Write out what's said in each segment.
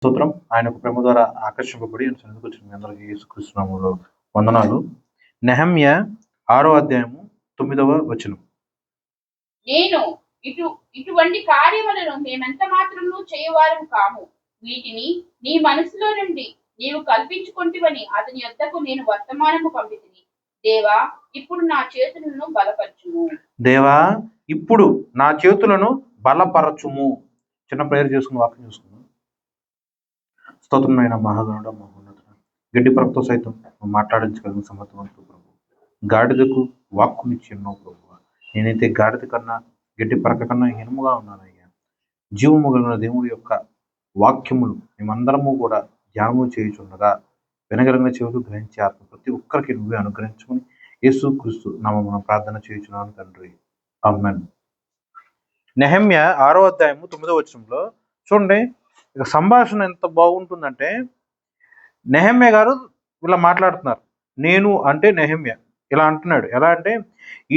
స్తోత్రం. ఆయన యొక్క ప్రేమ ద్వారా ఆకర్షింపబడి సన్నిధికి వచ్చిన మీ అందరికీ యేసుక్రీస్తు నామములో వందనాలు. నెహెమ్య 6వ అధ్యాయము 9వ వచనం. నేను ఇటువంటి కార్యములను మేమెంత మాత్రము చేయవారం కాము. వీటిని నీ మనసులో నుండి నీవు కల్పించుకొంటివని అతని యొద్దకు నేను వర్తమానము పంపితిని. దేవా, ఇప్పుడు నా చేతులను బలపరచుము. దేవా, ఇప్పుడు నా చేతులను బలపరచుము. చిన్న ప్రేయర్ చేసుకుని వాక్యం చూసుకుందాం. స్తోత్రమైన మహాగణుడ మహోన్నత గడ్డి పరపుతో సైతం మాట్లాడించగలిగిన సమర్థవంతుడు ప్రభు. గాడిదకు వాక్కునిచ్చి ఎన్నో ప్రభు. నేనైతే గాడిద కన్నా గడ్డి పరక కన్నా హీనముగా ఉన్నానయ్యా. జీవము కలిగిన దేవుడి యొక్క వాక్యములు మేమందరము కూడా ధ్యానము చేయుచుండగా వినగలిగిన చెవులు గ్రహించే ఆత్మ ప్రతి ఒక్కరికి నువ్వే అనుగ్రహించుకుని యేసు క్రీస్తు నామమున ప్రార్థన చేయుచున్నాను తండ్రి. ఆమేన్. నెహెమ్య 6వ అధ్యాయము 9వ వచనంలో చూడండి, ఇక సంభాషణ ఎంత బాగుంటుందంటే, నెహెమ్య గారు ఇలా మాట్లాడుతున్నారు. నేను అంటే నెహెమ్య ఇలా అంటున్నాడు. ఎలా అంటే,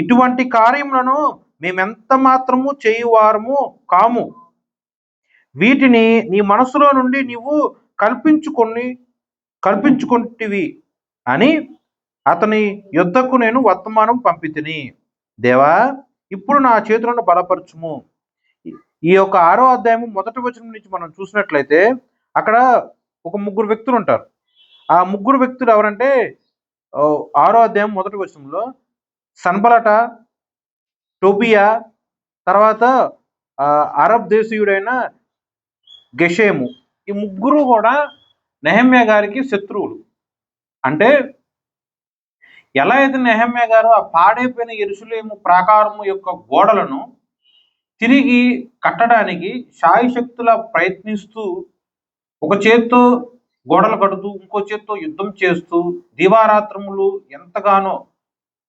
ఇటువంటి కార్యములను మేమెంత మాత్రము చేయువారము కాము. వీటిని నీ మనసులో నుండి నీవు కల్పించుకొంటివి అని అతని యొద్దకు నేను వర్తమానం పంపితిని. దేవా, ఇప్పుడు నా చేతులను బలపరచుము. ఈ యొక్క 6వ అధ్యాయము 1వ వచనం నుంచి మనం చూసినట్లయితే అక్కడ ఒక ముగ్గురు వ్యక్తులు ఉంటారు. ఆ ముగ్గురు వ్యక్తులు ఎవరంటే 6వ అధ్యాయం 1వ వచనంలో సన్బలట, టోబియా, తర్వాత అరబ్ దేశీయుడైన గెషేము. ఈ ముగ్గురు కూడా నెహెమ్య గారికి శత్రువులు. అంటే ఎలా అయితే నెహెమ్య గారు ఆ పాడైపోయిన యెరూషలేము ప్రాకారము యొక్క గోడలను తిరిగి కట్టడానికి శాయశక్తుల ప్రయత్నిస్తూ ఒక చేత్తో గోడలు కడుతూ ఇంకో చేత్తో యుద్ధం చేస్తూ దివారాత్రములు ఎంతగానో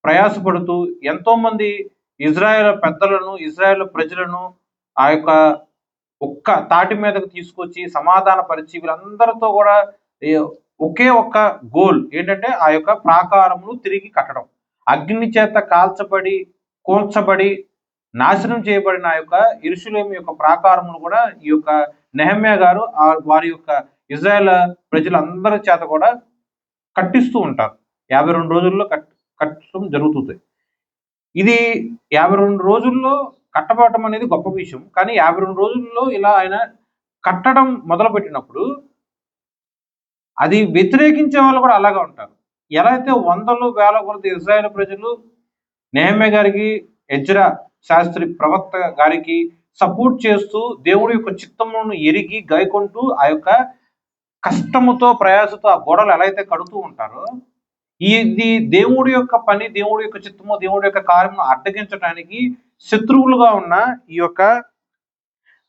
ప్రయాసపడుతూ ఎంతోమంది ఇజ్రాయేల్ పెద్దలను, ఇజ్రాయేల్ ప్రజలను ఆ యొక్క ఒక్క తాటి మీదకు తీసుకొచ్చి సమాధాన పరిచి వీళ్ళందరితో కూడా ఒకే ఒక్క గోల్ ఏంటంటే ఆ యొక్క ప్రాకారములు తిరిగి కట్టడం. అగ్ని చేత కూల్చబడి నాశనం చేయబడిన ఆ యొక్క యెరూషలేము యొక్క ప్రాకారములు కూడా ఈ యొక్క నెహెమ్య గారు వారి యొక్క ఇజ్రాయేల్ ప్రజలందరి చేత కూడా కట్టిస్తూ ఉంటారు. 52 రోజుల్లో కట్టడం జరుగుతుంది. ఇది 52 రోజుల్లో కట్టబడటం అనేది గొప్ప విషయం. కానీ 52 రోజుల్లో ఇలా ఆయన కట్టడం మొదలుపెట్టినప్పుడు అది వ్యతిరేకించే వాళ్ళు కూడా అలాగే ఉంటారు. ఎలా అయితే వందలు వేల కొలది ఇజ్రాయేల్ ప్రజలు నెహెమ్య గారికి, ఎజ్రా శాస్త్రి ప్రవక్త గారికి సపోర్ట్ చేస్తూ దేవుడి యొక్క చిత్తమును ఎరిగి గైకొంటూ ఆ యొక్క కష్టముతో ప్రయాసతో ఆ గోడలు ఎలా అయితే కడుతూ ఉంటారో, ఇది దేవుడి యొక్క పని, దేవుడి యొక్క చిత్తము, దేవుడి యొక్క కార్యమును అడ్డగించడానికి శత్రువులుగా ఉన్న ఈ యొక్క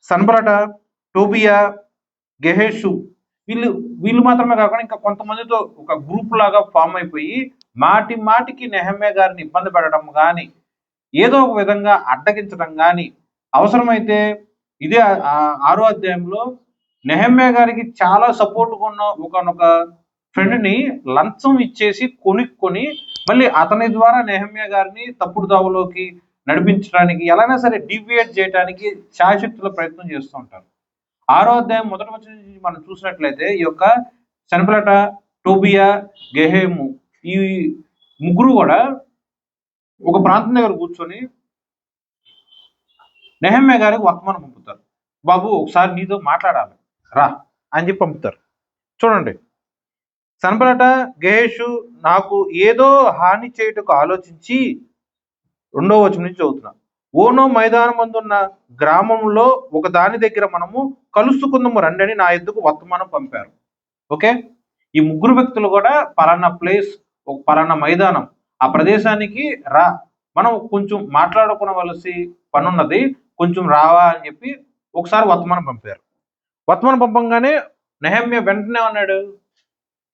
సన్బలట, టోబియా, గెహేషు వీళ్ళు మాత్రమే కాకుండా ఇంకా కొంతమందితో ఒక గ్రూప్ లాగా ఫామ్ అయిపోయి మాటికి నెహెమ్య గారిని ఇబ్బంది పెట్టడం కానీ, ఏదో ఒక విధంగా అడ్డగించడం కానీ, అవసరమైతే ఇదే 6వ అధ్యాయంలో నెహెమ్య గారికి చాలా సపోర్ట్గా ఉన్న ఒకనొక ఫ్రెండ్ని లంచం ఇచ్చేసి కొనుక్కొని మళ్ళీ అతని ద్వారా నెహెమ్య గారిని తప్పుడు దావలోకి నడిపించడానికి, ఎలాగైనా సరే డీవియేట్ చేయడానికి శాయశక్తుల ప్రయత్నం చేస్తూ ఉంటారు. 6వ అధ్యాయం 1వ వచనం నుంచి మనం చూసినట్లయితే ఈ యొక్క సన్బలట, టోబియా, గెహేము ఈ ముగ్గురు కూడా ఒక ప్రాంతం దగ్గర కూర్చొని నెహెమ్య గారికి వర్తమానం పంపుతారు. బాబు, ఒకసారి నీతో మాట్లాడాలి రా అని చెప్పి పంపుతారు. చూడండి, సన్బలట, గెహేషు నాకు ఏదో హాని చేయుటకు ఆలోచించి 2వ వచనం నుంచి చదువుతున్నా. ఓనో మైదానం మందున్న గ్రామంలో ఒక దాని దగ్గర మనము కలుసుకుందాము రండి అని నా ఎద్దుకు వర్తమానం పంపారు. ఓకే, ఈ ముగ్గురు వ్యక్తులు కూడా పలానా ప్లేస్, ఒక పలానా మైదానం, ఆ ప్రదేశానికి రా, మనం కొంచెం మాట్లాడుకోవలసి పని ఉన్నది, కొంచెం రావా అని చెప్పి ఒకసారి వర్తమానం పంపారు. వర్తమానం పంపంగానే నెహెమ్య వెంటనే అన్నాడు,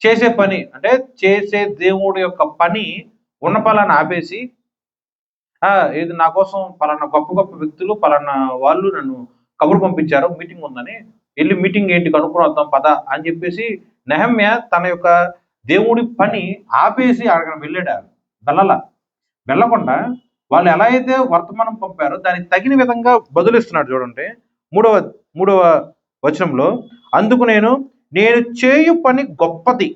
చేసే పని అంటే చేసే దేవుడి యొక్క పని ఉన్న పలానా ఆపేసి, ఇది నా కోసం పలానా గొప్ప వ్యక్తులు పలానా వాళ్ళు నన్ను కబురు పంపించారు, మీటింగ్ ఉందని, వెళ్ళి మీటింగ్ ఏంటి కనుక్కొని వద్దాం పద అని చెప్పేసి నెహెమ్య తన యొక్క దేవుడి పని ఆపేసి అక్కడ వెళ్ళకుండా వాళ్ళు ఎలా అయితే వర్తమానం పంపారో దానికి తగిన విధంగా బదులిస్తున్నాడు. చూడండి, మూడవ వచనంలో, అందుకు నేను చేయు పని గొప్పది,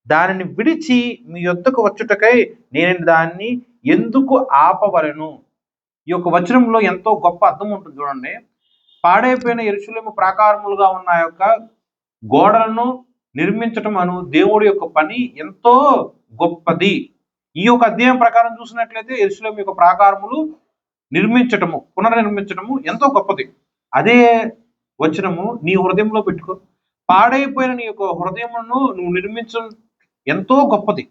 దానిని విడిచి మీ యొద్దకు వచ్చుటకై నేను దాన్ని ఎందుకు ఆపవలెను. ఈ యొక్క వచనంలో ఎంతో గొప్ప అర్థం ఉంటుంది చూడండి. పాడైపోయిన యెరూషలేము ప్రాకారములుగా ఉన్న ఆ యొక్క గోడలను నిర్మించటం అను దేవుడి యొక్క పని ఎంతో గొప్పది. ఈ యొక్క అధ్యాయం ప్రకారం చూసినట్లయితే యెరూషలేము యొక్క ప్రాకారములు నిర్మించటము, పునర్నిర్మించటము ఎంతో గొప్పది. అదే వచనము నీ హృదయంలో పెట్టుకో. పాడైపోయిన నీ యొక్క హృదయమును నువ్వు నిర్మించడం ఎంతో గొప్పది.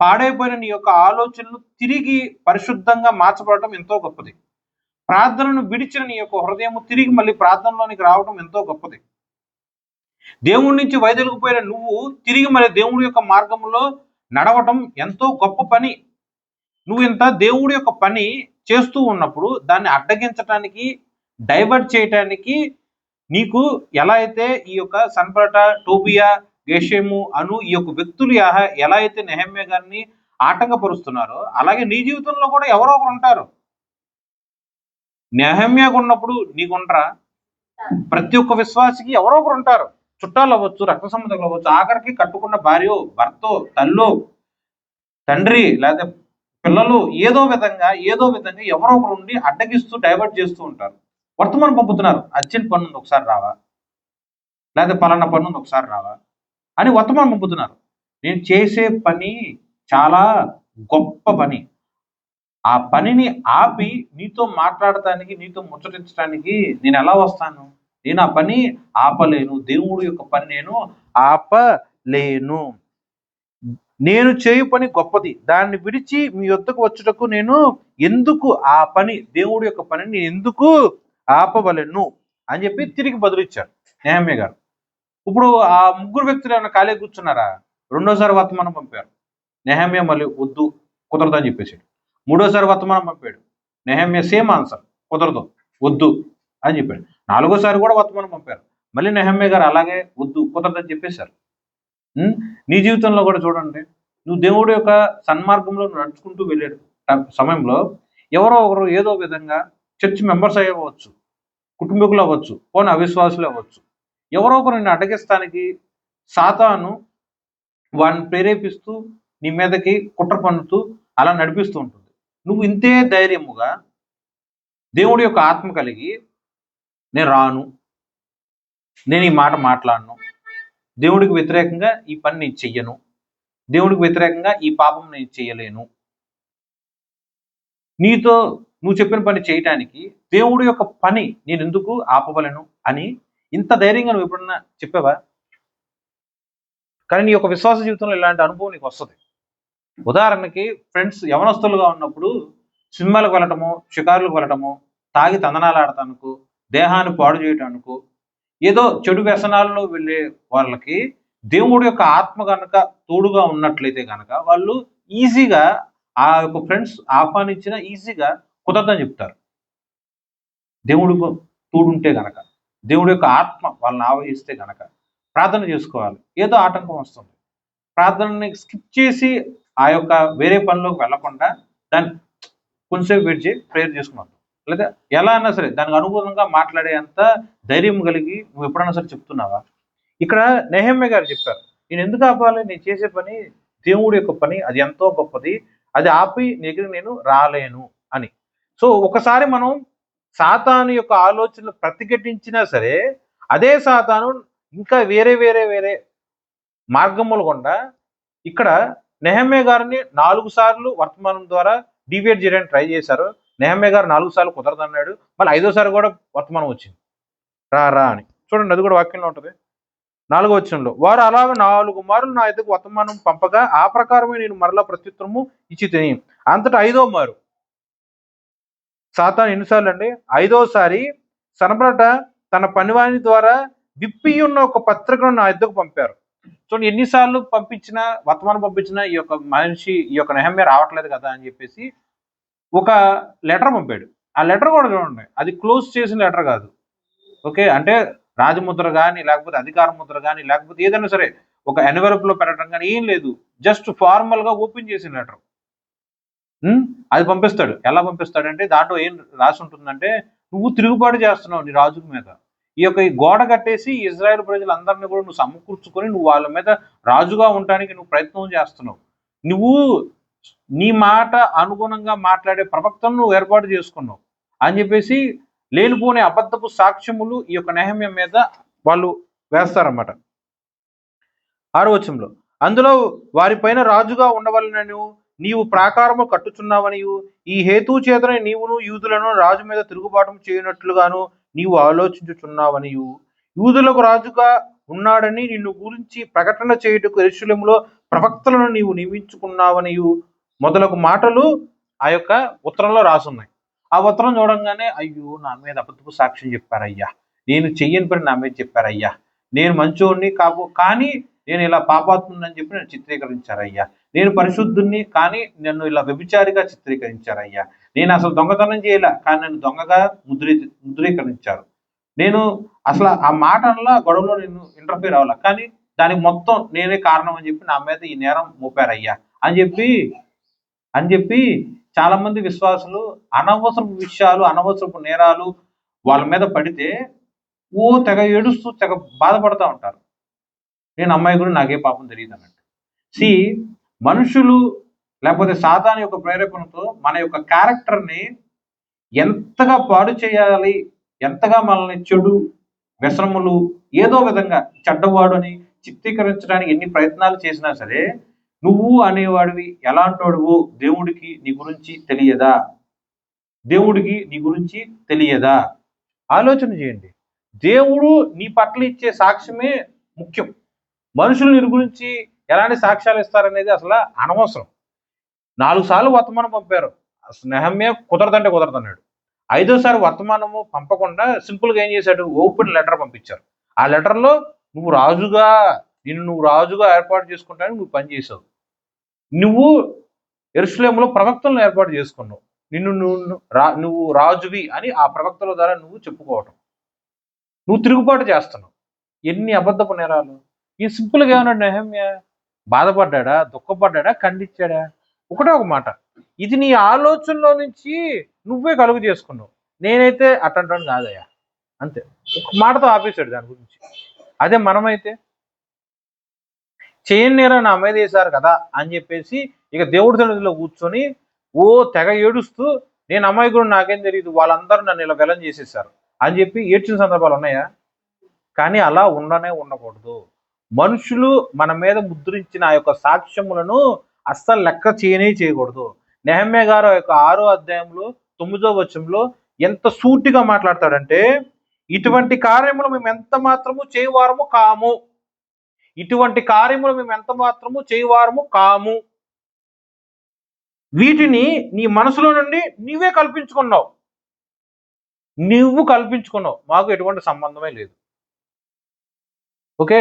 పాడైపోయిన నీ యొక్క ఆలోచనలు తిరిగి పరిశుద్ధంగా మార్చబడటం ఎంతో గొప్పది. ప్రార్థనను విడిచిన నీ యొక్క హృదయము తిరిగి మళ్ళీ ప్రార్థనలోనికి రావడం ఎంతో గొప్పది. దేవుడి నుంచి వైదొలిగిపోయిన నువ్వు తిరిగి మరి దేవుడి యొక్క మార్గంలో నడవటం ఎంతో గొప్ప పని. నువ్వు ఇంత దేవుడి యొక్క పని చేస్తూ ఉన్నప్పుడు దాన్ని అడ్డగించటానికి, డైవర్ట్ చేయటానికి నీకు ఎలా అయితే ఈ యొక్క సన్బరట, టోబియా, గెషెము అను ఈ యొక్క వ్యక్తులు ఎలా అయితే నెహెమ్యా గారిని ఆటంకపరుస్తున్నారో, అలాగే నీ జీవితంలో కూడా ఎవరో ఒకరు ఉంటారు. నెహెమ్యాకు ఉన్నప్పుడు నీకుంటారా? ప్రతి ఒక్క విశ్వాసికి ఎవరో ఒకరు ఉంటారు. చుట్టాలు అవ్వచ్చు, రక్త సంబంధాలు అవ్వచ్చు, ఆఖరికి కట్టుకున్న భార్యో, భర్తో, తల్లో, తండ్రి, లేదా పిల్లలు, ఏదో విధంగా ఎవరో ఒకరు ఉండి అడ్డగిస్తూ డైవర్ట్ చేస్తూ ఉంటారు. వర్తమానం పంపుతున్నారు, అర్జెంట్ పని ఉంది ఒకసారి రావా, లేదా పలానా పని ఉంది ఒకసారి రావా అని వర్తమానం పంపుతున్నారు. నేను చేసే పని చాలా గొప్ప పని. ఆ పనిని ఆపి నీతో మాట్లాడటానికి, నీతో ముచ్చటించడానికి నేను ఎలా వస్తాను? నేను ఆ పని ఆపలేను. దేవుడి యొక్క పని నేను ఆపలేను. నేను చేయు పని గొప్పది, దాన్ని విడిచి మీ యొద్దకు వచ్చుటకు నేను ఎందుకు ఆ పని, దేవుడి యొక్క పనిని నేను ఎందుకు ఆపవలెను అని చెప్పి తిరిగి బదులిచ్చారు నెహెమ్యా గారు. ఇప్పుడు ఆ ముగ్గురు వ్యక్తులు ఏమైనా ఖాళీ కూర్చున్నారా? రెండోసారి వర్తమానం పంపారు. నెహెమ్యా మళ్ళీ వద్దు, కుదరదు అని చెప్పేసాడు. మూడోసారి వర్తమానం పంపాడు. నెహెమ్యా సేమ్ ఆన్సర్, కుదరదు, వద్దు అని చెప్పాడు. నాలుగోసారి కూడా వర్తమానం పంపారు. మళ్ళీ నెహెమ్యా గారు అలాగే వద్దు, కుదరదు అని చెప్పేశారు. నీ జీవితంలో కూడా చూడండి, నువ్వు దేవుడి యొక్క సన్మార్గంలో నడుచుకుంటూ వెళ్ళాడు సమయంలో ఎవరో ఒకరు ఏదో విధంగా చర్చ్ మెంబర్స్ అవ్వచ్చు, కుటుంబీకులు అవ్వచ్చు, పోనీ అవిశ్వాసులు అవ్వచ్చు, ఎవరో ఒకరు నిన్ను అడ్డగిస్తానికి సాతాను వాడిని ప్రేరేపిస్తూ నీ మీదకి కుట్ర పన్నుతూ అలా నడిపిస్తూ ఉంటుంది. నువ్వు ఇంతే ధైర్యముగా దేవుడి యొక్క ఆత్మ కలిగి నేను రాను, నేను ఈ మాట మాట్లాడను, దేవుడికి వ్యతిరేకంగా ఈ పని నేను చెయ్యను, దేవుడికి వ్యతిరేకంగా ఈ పాపం నేను చేయలేను, నీతో నువ్వు చెప్పిన పని చేయటానికి దేవుడి యొక్క పని నేను ఎందుకు ఆపవలను అని ఇంత ధైర్యంగా నువ్వు ఎప్పుడన్నా చెప్పావా? కానీ నీ యొక్క విశ్వాస జీవితంలో ఇలాంటి అనుభవం నీకు వస్తుంది. ఉదాహరణకి ఫ్రెండ్స్ యవనస్తులుగా ఉన్నప్పుడు సినిమాలకు వెళ్ళటము, షికారులకు వెళ్ళటము, తాగి తందనాలు ఆడటానికి, దేహాన్ని పాడు చేయటానికి, ఏదో చెడు వ్యసనాల్లో వెళ్ళే వాళ్ళకి దేవుడి యొక్క ఆత్మ కనుక తోడుగా ఉన్నట్లయితే కనుక వాళ్ళు ఈజీగా ఆ యొక్క ఫ్రెండ్స్ ఆహ్వానించిన ఈజీగా కుదరదని చెప్తారు. దేవుడు తోడుంటే గనక, దేవుడి యొక్క ఆత్మ వాళ్ళని ఆవహిస్తే గనక ప్రార్థన చేసుకోవాలి. ఏదో ఆటంకం వస్తుంది, ప్రార్థనని స్కిప్ చేసి ఆ యొక్క వేరే పనిలోకి వెళ్లకుండా దాన్ని కొంచెంసేపు వెయిట్ చేసి ప్రేయర్ చేసుకున్నాను, లేదా ఎలా అన్నా సరే దానికి అనుగుణంగా మాట్లాడే అంత ధైర్యం కలిగి నువ్వు ఎప్పుడన్నా సరే చెప్తున్నావా? ఇక్కడ నెహెమ్యా గారు చెప్పారు, నేను ఎందుకు ఆపాలి? నేను చేసే పని దేవుడి యొక్క పని, అది ఎంతో గొప్పది, అది ఆపి నీ దగ్గర నేను రాలేను అని. సో ఒకసారి మనం సాతాను యొక్క ఆలోచనలు ప్రతిఘటించినా సరే అదే సాతాను ఇంకా వేరే మార్గములు గుండా ఇక్కడ నెహెమ్యా గారిని 4 సార్లు వర్తమానం ద్వారా డివేట్ చేయడానికి ట్రై చేశారు. నెహెమ్యా గారు 4 సార్లు కుదరదన్నాడు. మళ్ళీ 5ఓసారి కూడా వర్తమానం వచ్చింది, రా అని. చూడండి, అది కూడా వాక్యంలో ఉంటుంది. 4వ వచనంలో, వారు అలాగ 4 మార్లు నా ఎదుగు వర్తమానం పంపగా ఆ ప్రకారమే నేను మరలా ప్రత్యుత్తరము ఇచ్చి తిని. అంతటా 5వ మారు సాతాను ఎన్నిసార్లు అండి? 5ఓసారి సనబరట తన పనివాని ద్వారా విప్పి ఉన్న ఒక పత్రికను నా ఎద్దుకు పంపారు. చూడండి, ఎన్నిసార్లు పంపించినా, వర్తమానం పంపించినా ఈ యొక్క మనిషి, ఈ యొక్క నెహెమ్యా రావట్లేదు కదా అని చెప్పేసి ఒక లెటర్ పంపాడు. ఆ లెటర్ కూడా చూడండి, అది క్లోజ్ చేసిన లెటర్ కాదు. ఓకే, అంటే రాజముద్ర కానీ, లేకపోతే అధికార ముద్ర కానీ, లేకపోతే ఏదైనా సరే ఒక ఎన్వెలప్ లో పెట్టడం కానీ ఏం లేదు. జస్ట్ ఫార్మల్ గా ఓపెన్ చేసిన లెటర్ అది పంపిస్తాడు. ఎలా పంపిస్తాడంటే దాంట్లో ఏం రాసి ఉంటుందంటే, నువ్వు తిరుగుబాటు చేస్తున్నావు నీ రాజు మీద, ఈ గోడ కట్టేసి ఇజ్రాయెల్ ప్రజలందరినీ కూడా నువ్వు సమకూర్చుకొని నువ్వు వాళ్ళ మీద రాజుగా ఉండడానికి నువ్వు ప్రయత్నం చేస్తున్నావు. నువ్వు నీ మాట అనుగుణంగా మాట్లాడే ప్రవక్తను నువ్వు ఏర్పాటు చేసుకున్నావు అని చెప్పేసి లేనిపోని అబద్ధపు సాక్ష్యములు ఈ యొక్క నెహెమ్యా మీద వాళ్ళు వేస్తారన్నమాట. 6వ వచనంలో, అందులో వారిపైన రాజుగా ఉండవలనను నీవు ప్రాకారము కట్టుచున్నావనియు ఈ హేతు చేతనే నీవును యూదులను రాజు మీద తిరుగుబాటు చేయనట్లుగాను నీవు ఆలోచించుచున్నావనియు యూదులకు రాజుగా ఉన్నాడని నిన్ను గురించి ప్రకటన చేయుటకు యెరూషలేములో ప్రవక్తలను నీవు నియమించుకున్నావనియు మొదలగు మాటలు ఆ యొక్క ఉత్తరంలో రాసున్నాయి. ఆ ఉత్తరం చూడంగానే అయ్యో నా మీద అబద్ధపు సాక్ష్యం చెప్పారయ్యా, నేను చెయ్యని పని నా మీద చెప్పారయ్యా, నేను మంచోడిని కానీ నేను ఇలా పాపాత్ముని చెప్పి నన్ను చిత్రీకరించారయ్యా, నేను పరిశుద్ధుణ్ణి కానీ నన్ను ఇలా వ్యభిచారిగా చిత్రీకరించారయ్యా, నేను అసలు దొంగతనం చేయలే కానీ నన్ను దొంగగా ముద్రీకరించారు, నేను అసలు ఆ మాటల్లో గొడవలో నేను ఇంటర్ఫీర్ అవ్వాల కానీ దానికి మొత్తం నేనే కారణం అని చెప్పి నా మీద ఈ నేరం మోపారయ్యా అని చెప్పి చాలా మంది విశ్వాసులు అనవసరపు విషయాలు అనవసరపు నేరాలు వాళ్ళ మీద పడితే తెగ ఏడుస్తూ తెగ బాధపడుతూ ఉంటారు. నేను అమ్మాయి కూడా నాకే పాపం తెలియదు అన్నట్టు. మనుషులు లేకపోతే సాతాను యొక్క ప్రేరేపణతో మన యొక్క క్యారెక్టర్ని ఎంతగా పాడు చేయాలి, ఎంతగా మనల్ని చెడు వ్యసనములు ఏదో విధంగా చెడ్డవాడు అని చిత్రీకరించడానికి ఎన్ని ప్రయత్నాలు చేసినా సరే నువ్వు అనేవాడివి ఎలాంటోడువో దేవుడికి నీ గురించి తెలియదా? దేవుడికి నీ గురించి తెలియదా? ఆలోచన చేయండి. దేవుడు నీ పట్ల ఇచ్చే సాక్ష్యమే ముఖ్యం. మనుషులు నీ గురించి ఎలాంటి సాక్ష్యాలు ఇస్తారనేది అసలు అనవసరం. 4 సార్లు వర్తమానం పంపారు, నెహెమ్యా కుదరదంటే కుదరదన్నాడు. 5వసారి వర్తమానము పంపకుండా సింపుల్గా ఏం చేశాడు, ఓపెన్ లెటర్ పంపించారు. ఆ లెటర్లో నువ్వు రాజుగా ఏర్పాటు చేసుకుంటానికి నువ్వు పనిచేసావు, నువ్వు యెరూషలేములో ప్రవక్తలను ఏర్పాటు చేసుకున్నావు, నువ్వు రాజువి అని ఆ ప్రవక్తల ద్వారా నువ్వు చెప్పుకోవటం, నువ్వు తిరుగుబాటు చేస్తున్నావు. ఎన్ని అబద్ధపు నేరాలు! ఈ సింపుల్గా ఏమన్నాడు నెహెమ్యా? బాధపడ్డా, దుఃఖపడ్డా, ఖండించాడా? ఒకటే ఒక మాట, ఇది నీ ఆలోచనలో నుంచి నువ్వే కలుగు చేసుకున్నావు, నేనైతే అట్టంటాను కాదయ్యా, అంతే. ఒక మాటతో ఆపేశాడు దాని గురించి. అదే మనమైతే చేయని నేరం నా మీద వేశారు కదా అని చెప్పేసి ఇక దేవుడి సన్నిధిలో కూర్చొని తెగ ఏడుస్తూ నేను అమాయకుడు నాకేం తెలియదు, వాళ్ళందరూ నన్ను ఇలా వెలం చేసేసారు అని చెప్పి ఏడ్చిన సందర్భాలు ఉన్నాయా? కానీ అలా ఉండకూడదు. మనుషులు మన మీద ముద్రించిన ఆ యొక్క సాక్ష్యములను అస్సలు లెక్క చేయకూడదు. నెహెమ్యా గారు యొక్క 6వ అధ్యాయంలో 9వ వచనంలో ఎంత సూటిగా మాట్లాడతాడంటే, ఇటువంటి కార్యములు మేము ఎంత మాత్రము చేయవారము కాము, ఇటువంటి కార్యములు మేము ఎంత మాత్రము చేయవారము కాము, వీటిని నీ మనసులో నుండి నువ్వు కల్పించుకున్నావు, మాకు ఎటువంటి సంబంధమే లేదు. ఓకే,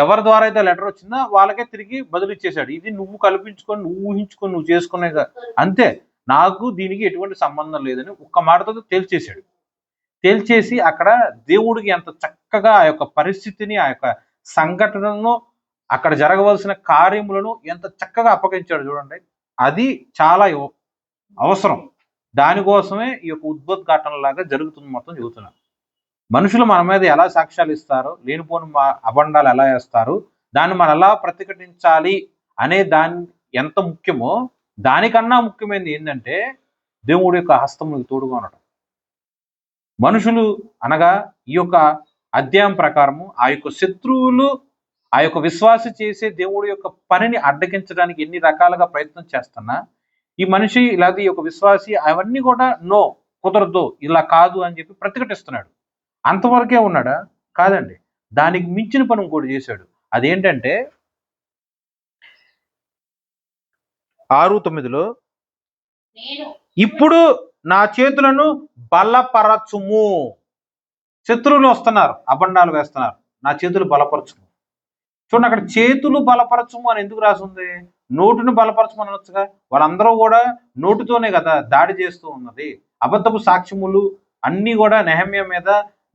ఎవరి ద్వారా అయితే లెటర్ వచ్చిందో వాళ్ళకే తిరిగి బదులు ఇచ్చేశాడు. ఇది నువ్వు కల్పించుకొని నువ్వు ఊహించుకొని నువ్వు చేసుకునే అంతే, నాకు దీనికి ఎటువంటి సంబంధం లేదని ఒక్క మాటతో తేల్చేసి అక్కడ దేవుడికి ఎంత చక్కగా ఆ యొక్క పరిస్థితిని, ఆ యొక్క సంఘటనను, అక్కడ జరగవలసిన కార్యములను ఎంత చక్కగా అప్పగించాడు చూడండి. అది చాలా అవసరం. దానికోసమే ఈ యొక్క ఉద్భోద్ఘాటనలాగా జరుగుతుంది. మొత్తం చెబుతున్నాను. మనుషులు మన మీద ఎలా సాక్ష్యాలు ఇస్తారు, లేనిపోని అబండాలు ఎలా వేస్తారు, దాన్ని మనం ఎలా ప్రతిఘటించాలి అనే దాని ఎంత ముఖ్యమో దానికన్నా ముఖ్యమైనది ఏంటంటే దేవుడి యొక్క హస్తములకు తోడుగా ఉండటం. మనుషులు అనగా ఈ యొక్క అధ్యాయం ప్రకారము ఆ యొక్క శత్రువులు ఆ యొక్క విశ్వాసి చేసే దేవుడి యొక్క పనిని అడ్డగించడానికి ఎన్ని రకాలుగా ప్రయత్నం చేస్తున్నా ఈ మనిషి లేదా ఈ యొక్క విశ్వాసి అవన్నీ కూడా కుదరదు, ఇలా కాదు అని చెప్పి ప్రతిఘటిస్తున్నాడు. అంతవరకే ఉన్నాడా? కాదండి, దానికి మించిన పని ఇంకోటి చేశాడు. అదేంటంటే 6:9లో ఇప్పుడు నా చేతులను బలపరచుము. శత్రువులు వస్తున్నారు, అబండాలు వేస్తున్నారు, నా చేతులు బలపరచుము. చూడండి, అక్కడ చేతులు బలపరచుము అని ఎందుకు రాసింది? నోటును బలపరచమని అనొచ్చుగా. వాళ్ళందరూ కూడా నోటుతోనే కదా దాడి చేస్తూ ఉన్నది. అబద్ధపు సాక్ష్యములు అన్నీ కూడా నెహెమ్యా మీద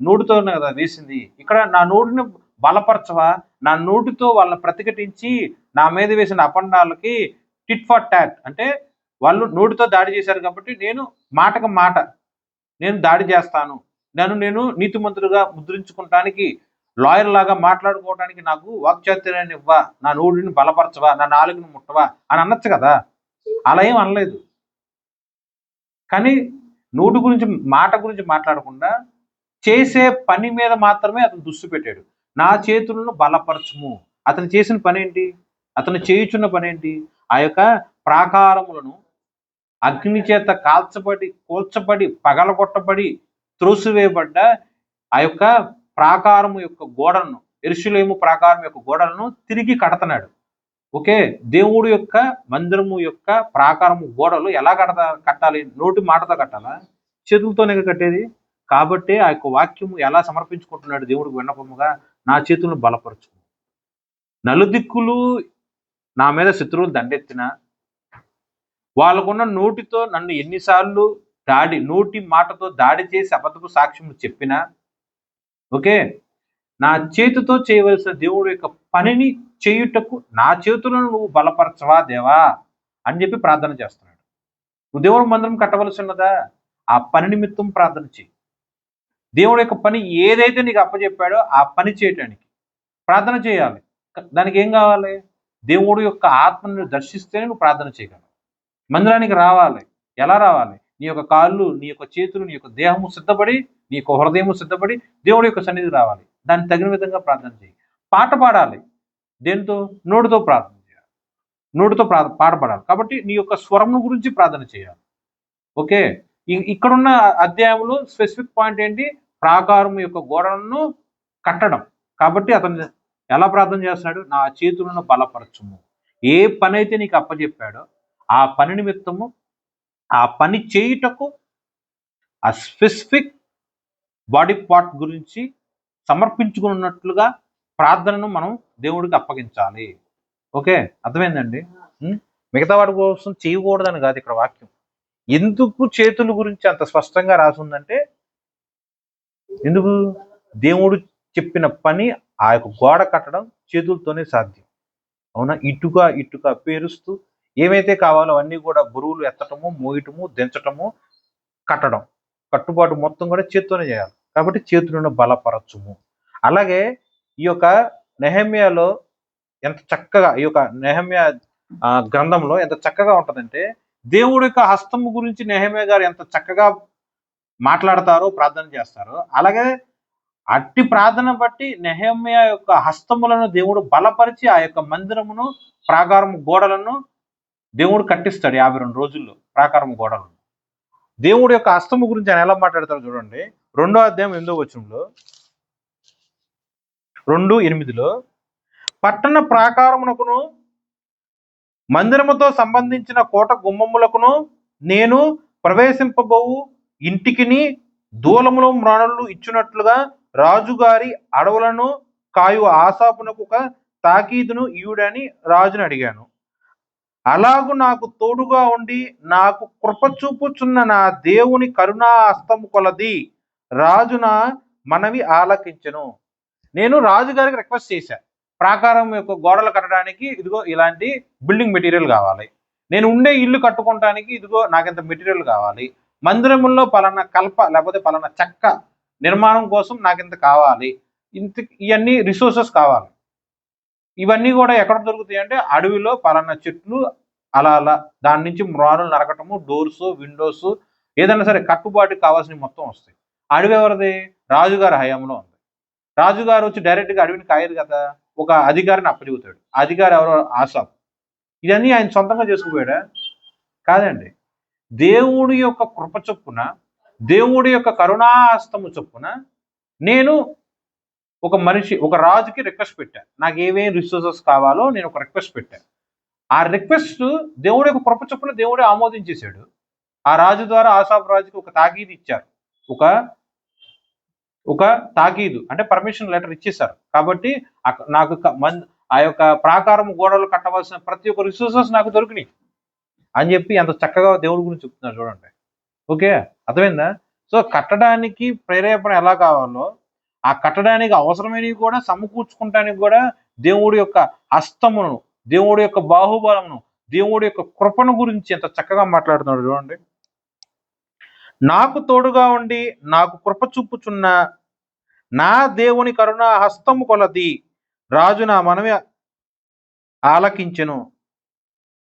నోటితోనే కదా వేసింది. ఇక్కడ నా నోటిని బలపరచవా, నా నోటితో వాళ్ళని ప్రతిఘటించి నా మీద వేసిన అపండాలకి టిట్ ఫర్ టాట్, అంటే వాళ్ళు నోటితో దాడి చేశారు కాబట్టి నేను మాటకు మాట నేను దాడి చేస్తాను, నేను నీతిమంతుడిగా ముద్రించుకోవటానికి, లాయర్ లాగా మాట్లాడుకోవడానికి నాకు వాక్చాతుర్యాన్ని ఇవ్వా, నా నోటిని బలపరచవా, నా నాలుకను ముట్టవా అని అనొచ్చు కదా. అలా ఏం అనలేదు. కానీ నోటి గురించి, మాట గురించి మాట్లాడకుండా చేసే పని మీద మాత్రమే అతను దృష్టి పెట్టాడు. నా చేతులను బలపరచుము. అతను చేసిన పని ఏంటి? అతను చేయుచున్న పని ఏంటి? ఆ యొక్క ప్రాకారములను అగ్ని చేత కూల్చబడి పగలగొట్టబడి త్రోసివేయబడ్డ ఆ యొక్క ప్రాకారము యొక్క గోడలను, యెరూషలేము ప్రాకారం యొక్క గోడలను తిరిగి కడతన్నాడు. ఓకే, దేవుడు యొక్క మందిరము యొక్క ప్రాకారము గోడలు ఎలా కట్టాలి? నోటి మాటతో కట్టాలా? చేతులతోనే కట్టేది. కాబట్టి ఆ యొక్క వాక్యము ఎలా సమర్పించుకుంటున్నాడు దేవుడికి విన్నపముగా? నా చేతులను బలపరచు. నలుదిక్కులు నా మీద శత్రువులు దండెత్తిన, వాళ్ళకున్న నోటితో నన్ను ఎన్నిసార్లు నోటి మాటతో దాడి చేసి అబద్ధపు సాక్ష్యము చెప్పినా, ఓకే, నా చేతితో చేయవలసిన దేవుడు యొక్క పనిని చేయుటకు నా చేతులను నువ్వు బలపరచవా దేవా అని చెప్పి ప్రార్థన చేస్తున్నాడు. నువ్వు దేవుడు మందిరం కట్టవలసి ఉన్నదా? ఆ పని నిమిత్తం ప్రార్థన చేయి. దేవుడు యొక్క పని ఏదైతే నీకు అప్పచెప్పాడో ఆ పని చేయటానికి ప్రార్థన చేయాలి. దానికి ఏం కావాలి? దేవుడు యొక్క ఆత్మను దర్శిస్తేనే నువ్వు ప్రార్థన చేయగలవు. మందిరానికి రావాలి. ఎలా రావాలి? నీ యొక్క కాళ్ళు, నీ యొక్క చేతులు, నీ యొక్క దేహము సిద్ధపడి, నీ యొక్క హృదయము సిద్ధపడి దేవుడి యొక్క సన్నిధికి రావాలి. దానికి తగిన విధంగా ప్రార్థన చేయి. పాట పాడాలి. దేనితో? నోటితో ప్రార్థన చేయాలి. నోటితో పాట పాడాలి. కాబట్టి నీ యొక్క స్వరము గురించి ప్రార్థన చేయాలి. ఓకే, ఇక్కడున్న అధ్యాయంలో స్పెసిఫిక్ పాయింట్ ఏంటి? ప్రాకారం యొక్క గోడలను కట్టడం. కాబట్టి అతను ఎలా ప్రార్థన చేస్తున్నాడు? నా చేతులను బలపరచుము. ఏ పని అయితే నీకు అప్పచెప్పాడో ఆ పని నిమిత్తము, ఆ పని చేయుటకు ఆ స్పెసిఫిక్ బాడీ పార్ట్ గురించి సమర్పించుకున్నట్లుగా ప్రార్థనను మనం దేవుడికి అప్పగించాలి. ఓకే, అర్థమైందండి? మిగతా వాడి కోసం చేయకూడదని కాదు ఇక్కడ వాక్యం. ఎందుకు చేతుల గురించి అంత స్పష్టంగా రాసి ఉందంటే, ఎందుకు? దేవుడు చెప్పిన పని ఆ యొక్క గోడ కట్టడం చేతులతోనే సాధ్యం. అవునా? ఇటుక పేరుస్తూ ఏవైతే కావాలో అవన్నీ కూడా బరువులు ఎత్తటము, మోయటము, దించటము, కట్టడం, కట్టుబాటు మొత్తం కూడా చేత్తోనే చేయాలి. కాబట్టి చేతులను బలపరచుము. అలాగే ఈ యొక్క నెహెమ్యాలో ఎంత చక్కగా, ఈ యొక్క నెహెమ్యా గ్రంథంలో ఎంత చక్కగా ఉంటుందంటే, దేవుడి యొక్క హస్తము గురించి నెహెమ్యా గారు ఎంత చక్కగా మాట్లాడతారో, ప్రార్థన చేస్తారో, అలాగే అట్టి ప్రార్థన బట్టి నెహెమ్యా యొక్క హస్తములను దేవుడు బలపరిచి ఆ యొక్క మందిరమును, ప్రాకారము గోడలను దేవుడు కట్టిస్తాడు 52 రోజుల్లో. ప్రాకారము గోడలను దేవుడి యొక్క హస్తము గురించి ఆయన ఎలా మాట్లాడతారో చూడండి. 2వ అధ్యాయం 8వ వచనంలో, 2:8లో, పట్టణ ప్రాకారమునకును మందిరముతో సంబంధించిన కోట గుమ్మములకును నేను ప్రవేశింపబోవు ఇంటికిని దూలములో మ్రాణులు ఇచ్చినట్లుగా రాజుగారి అడవులను కాయు ఆసాపునకు ఒక తాకీదును ఇయుడని రాజుని అడిగాను. అలాగు నాకు తోడుగా ఉండి నాకు కృప చూపుచున్న నా దేవుని కరుణా హస్తము కొలది రాజున మనవి ఆలకించెను. నేను రాజుగారికి రిక్వెస్ట్ చేశాను, ప్రాకారం యొక్క గోడలు కట్టడానికి ఇదిగో ఇలాంటి బిల్డింగ్ మెటీరియల్ కావాలి, నేను ఉండే ఇల్లు కట్టుకోవటానికి ఇదిగో నాకింత మెటీరియల్ కావాలి, మందిరముల్లో పలానా కల్ప లేకపోతే పలానా చెక్క నిర్మాణం కోసం నాకింత కావాలి, ఇవన్నీ రిసోర్సెస్ కావాలి. ఇవన్నీ కూడా ఎక్కడ దొరుకుతాయి అంటే అడవిలో పలానా చెట్లు, అలా దాని నుంచి మ్రానులు నరకటము, డోర్స్, విండోస్, ఏదైనా సరే కట్టుబాటుకి కావాల్సినవి మొత్తం వస్తాయి. అడవి ఎవరిది? రాజుగారి హయాంలో ఉంది. రాజుగారు వచ్చి డైరెక్ట్గా అడవిని కాయదు కదా, ఒక అధికారిని అప్పచెబుతాడు. అధికారి ఎవరో? ఆసాపు. ఇవన్నీ ఆయన సొంతంగా చేసుకుపోయాడా? కాదండి. దేవుడి యొక్క కృప చొప్పున, దేవుడి యొక్క కరుణాహస్తము చొప్పున నేను ఒక రాజుకి రిక్వెస్ట్ పెట్టాను. నాకు ఏమేమి రిసోర్సెస్ కావాలో నేను ఒక రిక్వెస్ట్ పెట్టాను. ఆ రిక్వెస్ట్ దేవుడి యొక్క కృప చొప్పున దేవుడే ఆమోదించేశాడు. ఆ రాజు ద్వారా ఆసాపు రాజుకి ఒక తాకీదు ఇచ్చారు. ఒక తాకీదు అంటే పర్మిషన్ లెటర్ ఇచ్చేశారు. కాబట్టి నాకు ఆ యొక్క ప్రాకారం గోడలు కట్టవలసిన ప్రతి ఒక్క రిసోర్సెస్ నాకు దొరికినాయి అని చెప్పి ఎంత చక్కగా దేవుడి గురించి చెప్తున్నారు చూడండి. ఓకే, అర్థమైందా? సో కట్టడానికి ప్రేరేపణ ఎలా కావాలో, ఆ కట్టడానికి అవసరమైనవి కూడా సమకూర్చుకుంటానికి కూడా దేవుడి యొక్క హస్తమును, దేవుడి యొక్క బాహుబలమును, దేవుడి యొక్క కృపను గురించి ఎంత చక్కగా మాట్లాడుతున్నాడు చూడండి. నాకు తోడుగా ఉండి నాకు కృప చూపుచున్న నా దేవుని కరుణా హస్తము కొలది రాజు నా మనవి ఆలకించెను.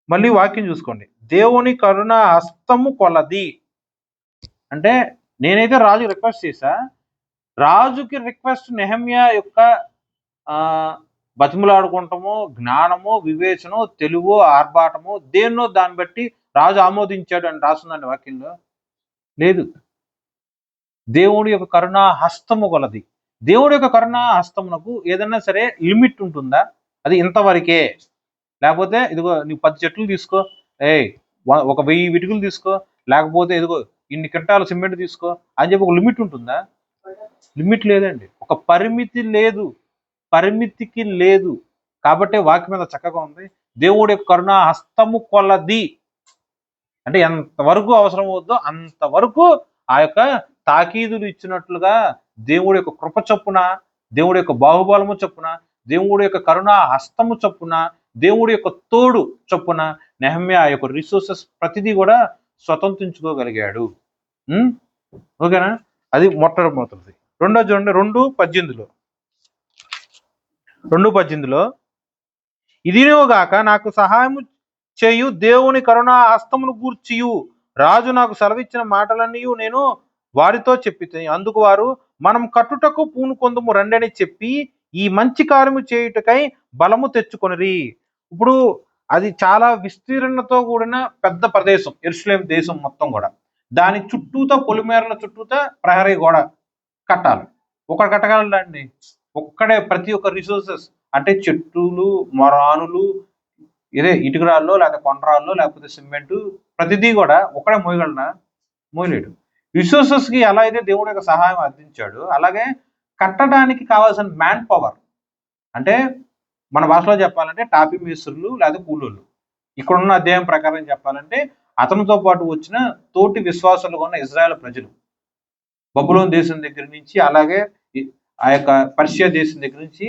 మళ్ళీ వాక్యం చూసుకోండి. దేవుని కరుణా హస్తము కొలది అంటే నేనైతే రాజు రిక్వెస్ట్ చేశా. రాజుకి రిక్వెస్ట్ నెహమ్యా యొక్క బతిములాడుకుంటాము, జ్ఞానము, వివేచనం, తెలుగు, ఆర్భాటము దేన్నో దాన్ని బట్టి రాజు ఆమోదించాడు అని రాస్తుందండి వాక్యంలో. లేదు. దేవుడి యొక్క కరుణా హస్తము కొలది. దేవుడి యొక్క కరుణా హస్తమునకు ఏదన్నా సరే లిమిట్ ఉంటుందా? అది ఇంతవరకే. లేకపోతే ఇదిగో నువ్వు 10 చెట్లు తీసుకో, ఒక 1000 ఇటుకలు తీసుకో, లేకపోతే ఇదిగో ఇన్ని క్వింటాల సిమెంట్ తీసుకో అని చెప్పి ఒక లిమిట్ ఉంటుందా? లిమిట్ లేదండి. ఒక పరిమితి లేదు, పరిమితికి లేదు. కాబట్టి వాక్యం మీద చక్కగా ఉంది. దేవుడి యొక్క కరుణా హస్తము కొలది అంటే ఎంతవరకు అవసరం అవుద్దో అంతవరకు ఆ యొక్క తాకీదులు ఇచ్చినట్లుగా దేవుడి యొక్క కృప చొప్పున, దేవుడి యొక్క బాహుబలము చొప్పున, దేవుడి యొక్క కరుణా హస్తము చొప్పున, దేవుడి యొక్క తోడు చొప్పున నెహమ్యా ఆ యొక్క రిసోర్సెస్ ప్రతిదీ కూడా స్వతంత్రించుకోగలిగాడు. ఓకేనా? అది మొట్టమొదటిది. రెండోది చూడండి, 2:18లో ఇదినోగాక నాకు సహాయము చేయు దేవుని కరుణా హస్తమును గూర్చియు రాజు నాకు సెలవిచ్చిన మాటలన్నీ నేను వారితో చెప్పి అందుకు వారు మనం కట్టుటకు పూనుకొందుము రండని చెప్పి ఈ మంచి కార్యము చేయుటకై బలము తెచ్చుకొనిరి. ఇప్పుడు అది చాలా విస్తీర్ణతో కూడిన పెద్ద ప్రదేశం, యెరూషలేము దేశం మొత్తం కూడా. దాని చుట్టూతో పొలిమేరల చుట్టూతో ప్రహరీ గోడ కట్టాలి. ఒకడు కట్టగలడండి? ఒక్కడే. ప్రతి ఒక్క రిసోర్సెస్ అంటే చెట్టులు, మొరానులు, ఇదే ఇటుకరాల్లో లేకపోతే కొండరాల్లో లేకపోతే సిమెంటు ప్రతిదీ కూడా ఒక్కడే మోయగలనా? మోయలేడు. రిసోర్సెస్ కి ఎలా అయితే దేవుడు యొక్క సహాయం అందించాడు, అలాగే కట్టడానికి కావాల్సిన మ్యాన్ పవర్ అంటే మన భాషలో చెప్పాలంటే టాపీ మేస్త్రులు లేదా కూలోళ్ళు. ఇక్కడున్న అధ్యాయం ప్రకారం చెప్పాలంటే అతనితో పాటు వచ్చిన తోటి విశ్వాసులుగా ఉన్న ఇజ్రాయెల్ ప్రజలు బబులోను దేశం దగ్గర నుంచి, అలాగే ఆ యొక్క పర్షియా దేశం దగ్గర నుంచి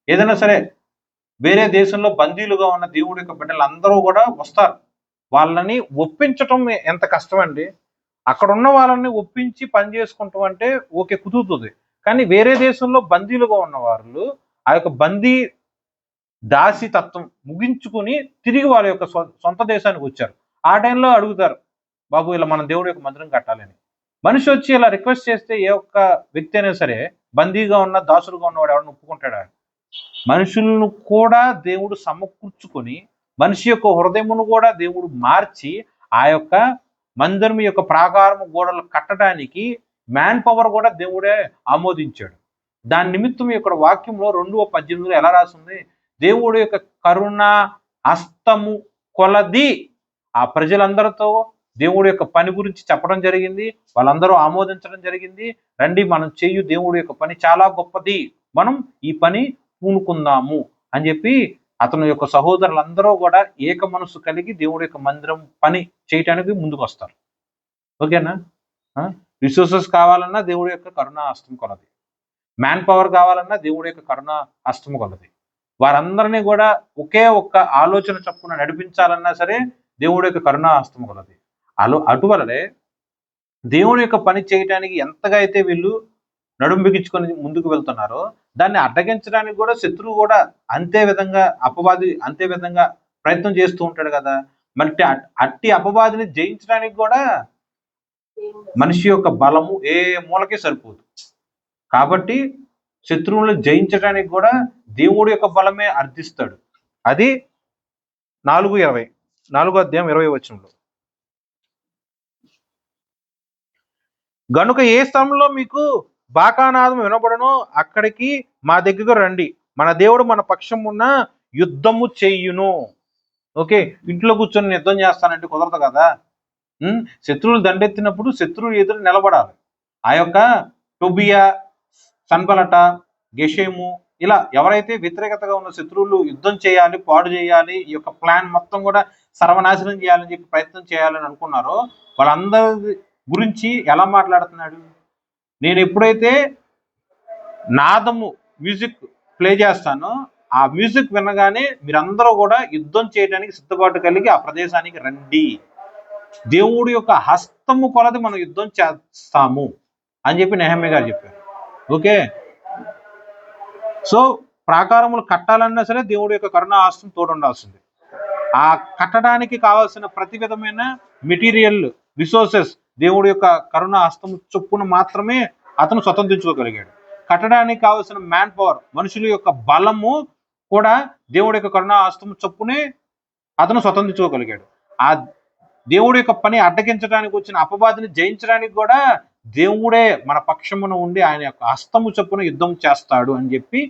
ఏదైనా సరే వేరే దేశంలో బందీలుగా ఉన్న దేవుడి యొక్క బిడ్డలు అందరూ కూడా వస్తారు. వాళ్ళని ఒప్పించటం ఎంత కష్టం అండి. అక్కడ ఉన్న వాళ్ళని ఒప్పించి పని చేసుకుంటాం అంటే ఓకే, కుదురుతుంది. కానీ వేరే దేశంలో బందీలుగా ఉన్న వాళ్ళు ఆ యొక్క బందీ దాసి తత్వం ముగించుకుని తిరిగి వాళ్ళ యొక్క సొంత దేశానికి వచ్చారు. ఆ టైంలో అడుగుతారు, బాబు ఇలా మన దేవుడి యొక్క మందిరం కట్టాలని. మనిషి వచ్చి ఇలా రిక్వెస్ట్ చేస్తే ఏ ఒక్క వ్యక్తి అయినా సరే, బందీగా ఉన్న దాసులుగా ఉన్నవాడు ఎవరిని ఒప్పుకుంటాడా? మనుషులను కూడా దేవుడు సమకూర్చుకొని మనిషి యొక్క హృదయమును కూడా దేవుడు మార్చి ఆ యొక్క మందిరం యొక్క ప్రాకారము గోడలు కట్టడానికి మ్యాన్ పవర్ కూడా దేవుడే ఆమోదించాడు. దాని నిమిత్తం ఇక్కడ వాక్యంలో 2:18 ఎలా రాసింది? దేవుడి యొక్క కరుణ హస్తము కొలది ఆ ప్రజలందరితో దేవుడి యొక్క పని గురించి చెప్పడం జరిగింది. వాళ్ళందరూ ఆమోదించడం జరిగింది. రండి మనం చేయు దేవుడి యొక్క పని చాలా గొప్పది, మనం ఈ పని పూనుకుందాము అని చెప్పి అతని యొక్క సహోదరులందరూ కూడా ఏక మనసు కలిగి దేవుడి యొక్క మందిరం పని చేయటానికి ముందుకు వస్తారు. ఓకేనా? రిసోర్సెస్ కావాలన్నా దేవుడి యొక్క కరుణా హస్తం కొలది, మ్యాన్ పవర్ కావాలన్నా దేవుడి యొక్క కరుణా హస్తం కొలది. వారందరినీ కూడా ఒకే ఒక్క ఆలోచన చొప్పున నడిపించాలన్నా సరే దేవుడి యొక్క కరుణా హస్తం కొలది. అటువలనే దేవుడి యొక్క పని చేయటానికి ఎంతగా అయితే వీళ్ళు నడుం బిగించుకొని ముందుకు వెళ్తున్నారో దాన్ని అడ్డగించడానికి కూడా శత్రువు కూడా అంతే విధంగా, అపవాది అంతే విధంగా ప్రయత్నం చేస్తూ ఉంటాడు కదా. మరి అట్టి అపవాదిని జయించడానికి కూడా మనిషి యొక్క బలము ఏ మూలకే సరిపోదు. కాబట్టి శత్రువులను జయించడానికి కూడా దేవుడి యొక్క బలమే అర్థిస్తాడు. అది 4:20 గనుక ఏ స్థలంలో మీకు బాకానాదం వినబడనో అక్కడికి మా దగ్గరకు రండి, మన దేవుడు మన పక్షం ఉన్న యుద్ధము చెయ్యును. ఓకే, ఇంట్లో కూర్చొని యుద్ధం చేస్తానంటే కుదరదు కదా. శత్రువులు దండెత్తినప్పుడు శత్రువు ఎదురు నిలబడాలి. ఆ యొక్క టోబియా, సన్బలట, గెషేము ఇలా ఎవరైతే వ్యతిరేకతగా ఉన్న శత్రువులు యుద్ధం చేయాలి, పాడు చేయాలి, ఈ యొక్క ప్లాన్ మొత్తం కూడా సర్వనాశనం చేయాలని చెప్పి ప్రయత్నం చేయాలని అనుకున్నారో వాళ్ళందరి గురించి ఎలా మాట్లాడుతున్నాడు? నేను ఎప్పుడైతే నాదము మ్యూజిక్ ప్లే చేస్తానో ఆ మ్యూజిక్ వినగానే మీరందరూ కూడా యుద్ధం చేయడానికి సిద్ధపాటు కలిగి ఆ ప్రదేశానికి రండి. దేవుడి యొక్క హస్తము కొలది మనం యుద్ధం చేస్తాము అని చెప్పి నెహమ్యా గారు చెప్పారు. ఓకే, సో ప్రాకారములు కట్టాలన్నా సరే దేవుడి యొక్క కరుణా హస్తం తోడు ఉండాల్సింది. ఆ కట్టడానికి కావాల్సిన ప్రతి విధమైన మెటీరియల్ రిసోర్సెస్ దేవుడి యొక్క కరుణా హస్తం చొప్పున మాత్రమే అతను స్వతంత్రించుకోగలిగాడు. కట్టడానికి కావాల్సిన మ్యాన్ పవర్, మనుషుల యొక్క బలము కూడా దేవుడి యొక్క కరుణా హస్తం చొప్పునే అతను స్వతంత్రించుకోగలిగాడు. ఆ దేవుడి యొక్క పని అడ్డగించడానికి వచ్చిన అపవాదిని జయించడానికి కూడా దేవుడే మన పక్షమున ఉండి ఆయన యొక్క హస్తము చొప్పున యుద్ధం చేస్తాడు అని చెప్పి